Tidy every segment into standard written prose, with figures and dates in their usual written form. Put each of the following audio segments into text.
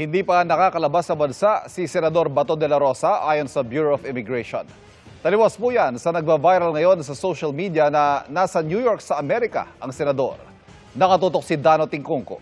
Hindi pa nakakalabas sa bansa si Senador Bato de la Rosa ayon sa Bureau of Immigration. Taliwas po yan sa nagba-viral ngayon sa social media na nasa New York sa Amerika ang senador. Nakatutok si Dano Tingkungko.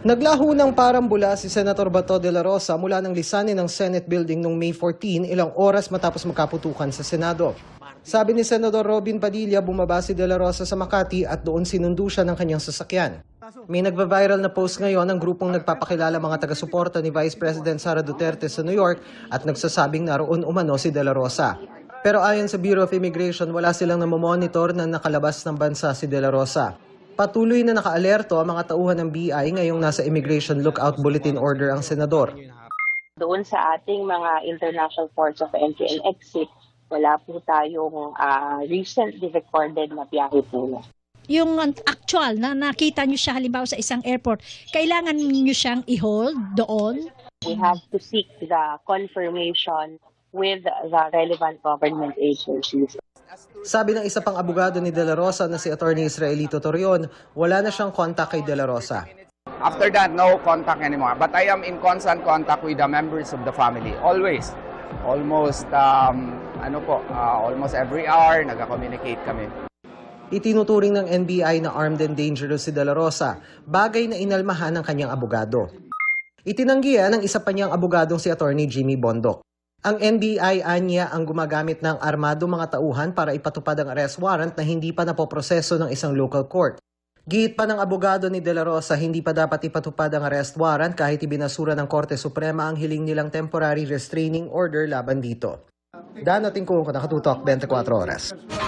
Naglaho ng parambula si Senator Bato de la Rosa mula ng lisanin ng Senate building noong May 14, ilang oras matapos magkaputukan sa Senado. Sabi ni Senador Robin Padilla, bumaba si de la Rosa sa Makati at doon sinundo siya ng kanyang sasakyan. May nagba-viral na post ngayon ng grupong nagpapakilala mga taga-suporta ni Vice President Sara Duterte sa New York at nagsasabing naroon umano si de la Rosa. Pero ayon sa Bureau of Immigration, wala silang namomonitor na nakalabas ng bansa si de la Rosa. Patuloy na nakaalerto ang mga tauhan ng BI ngayong nasa Immigration Lookout Bulletin Order ang senador. Doon sa ating mga international ports of entry and exit, wala po tayong recently recorded na biyahe po. Yung actual na nakita nyo siya halimbawa sa isang airport, kailangan nyo siyang i-hold doon? We have to seek the confirmation with the relevant government agencies. Sabi ng isa pang abogado ni de la Rosa na si Attorney Israelito Torion, wala na siyang contact kay de la Rosa. After that, no contact anymore. But I am in constant contact with the members of the family. Always. Almost, almost every hour, nagka-communicate kami. Itinuturing ng NBI na armed and dangerous si de la Rosa, bagay na inalmahan ng kanyang abogado. Itinanggihan ng isa pa niyang abogadong si Attorney Jimmy Bondoc. Ang NBI anya ang gumagamit ng armado mga tauhan para ipatupad ang arrest warrant na hindi pa napoproseso ng isang local court. Giit pa ng abogado ni de la Rosa, hindi pa dapat ipatupad ang arrest warrant kahit ibinasura ng Korte Suprema ang hiling nilang temporary restraining order laban dito. Dano Tingkungko, Nakatutok, 24 Oras.